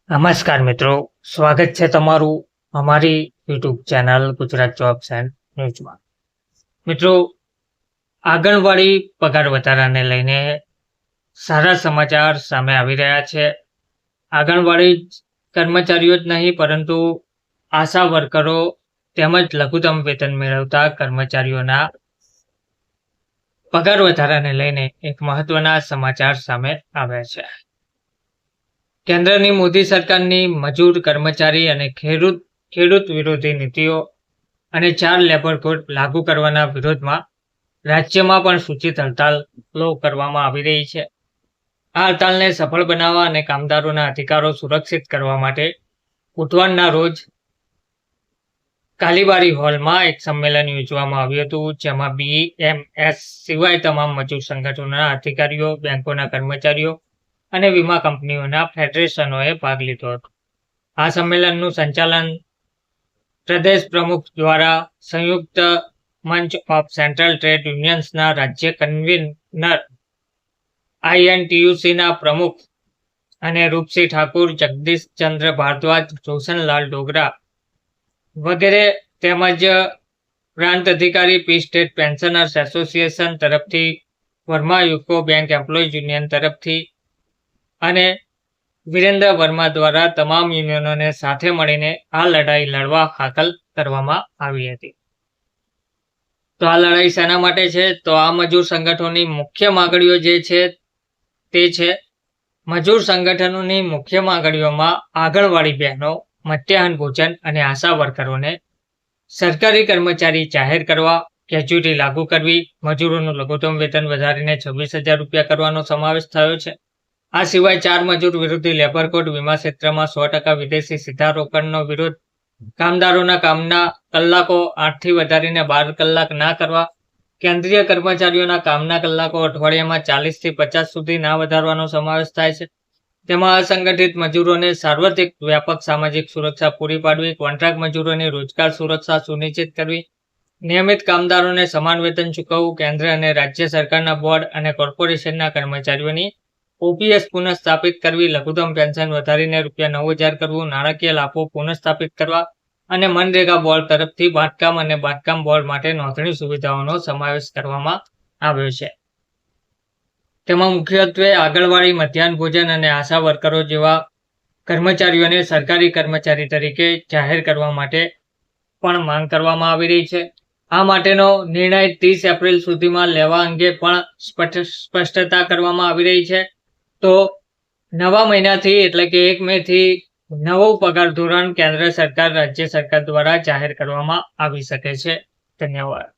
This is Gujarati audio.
નમસ્કાર મિત્રો, સ્વાગત છે તમારું અમારી YouTube channel Gujarat jobs and ન્યૂઝમાં. મિત્રો, આંગણવાડી પગાર વધારાને લઈને સારા સમાચાર સામે આવી રહ્યા છે. આંગણવાડી કર્મચારીઓ જ નહીં પરંતુ આશા વર્કરો તેમજ લઘુત્તમ વેતન મેળવતા કર્મચારીઓના પગાર વધારાને લઈને એક મહત્વના સમાચાર સામે આવ્યા છે. કેન્દ્રની મોદી સરકારની મજૂર, કર્મચારી અને ખેડૂત વિરોધી નીતિઓ અને 4 લેબર કોડ લાગુ કરવાના વિરોધમાં રાજ્યમાં પણ સૂચિત હડતાલો કરવામાં આવી રહી છે. આ હડતાલને સફળ બનાવવા અને કામદારોના અધિકારો સુરક્ષિત કરવા માટે બુધવારના રોજ કાલીબારી હોલમાં એક સંમેલન યોજવામાં આવ્યું હતું, જેમાં BMS સિવાય તમામ મજૂર સંગઠનોના અધિકારીઓ, બેંકોના કર્મચારીઓ અને વીમા કંપનીઓના ફેડરેશનોએ ભાગ લીધો હતો. આ સંમેલનનું સંચાલન પ્રદેશ પ્રમુખ દ્વારા સંયુક્ત મંચ ઓફ સેન્ટ્રલ ટ્રેડ યુનિયન્સના રાજ્ય કન્વીનર INTUCના પ્રમુખ અને રૂપસિંહ ઠાકુર, જગદીશચંદ્ર ભારદ્વાજ, રોશનલાલ ડોગરા વગેરે તેમજ પ્રાંત અધિકારી, પી સ્ટેટ પેન્શનર્સ એસોસિએશન તરફથી, Verma UCO bank employees union તરફથી અને વિરેન્દ્ર વર્મા દ્વારા તમામ યુનિયનોને સાથે મળીને આ લડાઈ લડવા હાકલ કરવામાં આવી હતી. તો આ લડાઈ શેના માટે છે? તો આ મજૂર સંગઠનોની મુખ્ય માંગણીઓ જે છે તે છે, મજૂર સંગઠનોની મુખ્ય માંગણીઓમાં આંગણવાડી બહેનો, મધ્યાહન ભોજન અને આશા વર્કરોને સરકારી કર્મચારી જાહેર કરવા, ગ્રેચ્યુટી લાગુ કરવી, મજૂરોનું લઘુત્તમ વેતન વધારીને 26,000 રૂપિયા કરવાનો સમાવેશ થયો છે. આ સિવાય 4 મજૂર વિરોધી લેબર કોડ, વીમા ક્ષેત્રમાં 100% વિદેશી સીધા રોકાણનો વિરોધ, કામદારોના કામના કલાકો 8થી વધારીને 12 કલાક ના કરવા, કેન્દ્રીય કર્મચારીઓના કામના કલાકો અઠવાડિયામાં 40થી 50 સુધી ના વધારવાનો સમાવેશ થાય છે. તેમાં અસંગઠિત મજૂરોને સાર્વત્રિક વ્યાપક સામાજિક સુરક્ષા પૂરી પાડવી, કોન્ટ્રાક્ટ મજૂરોની રોજગાર સુરક્ષા સુનિશ્ચિત કરવી, નિયમિત કામદારોને સમાન વેતન ચૂકવવું, કેન્દ્ર અને રાજ્ય સરકારના બોર્ડ અને કોર્પોરેશનના કર્મચારીઓની OPS પુનઃસ્થાપિત કરવી, લઘુત્તમ પેન્શન વધારીને ₹9,000 કરવું, નાણાકીય લાભો પુનઃસ્થાપિત કરવા અને મનરેગા બોર્ડ તરફથી બાંધકામ અને બાંધકામ બોર્ડ માટે નોંધણી સુવિધાઓનો સમાવેશ કરવામાં આવ્યો છે. તેમાં મુખ્યત્વે આંગણવાડી, મધ્યાહન ભોજન અને આશા વર્કરો જેવા કર્મચારીઓને સરકારી કર્મચારી તરીકે જાહેર કરવા માટે પણ માંગ કરવામાં આવી રહી છે. આ માટેનો નિર્ણય 30 એપ્રિલ સુધીમાં લેવા અંગે પણ સ્પષ્ટતા કરવામાં આવી રહી છે. તો નવા મહિનાથી એટલે કે 1 મેથી નવું પગાર ધોરણ કેન્દ્ર સરકાર, રાજ્ય સરકાર દ્વારા જાહેર કરવામાં આવી શકે છે. ધન્યવાદ.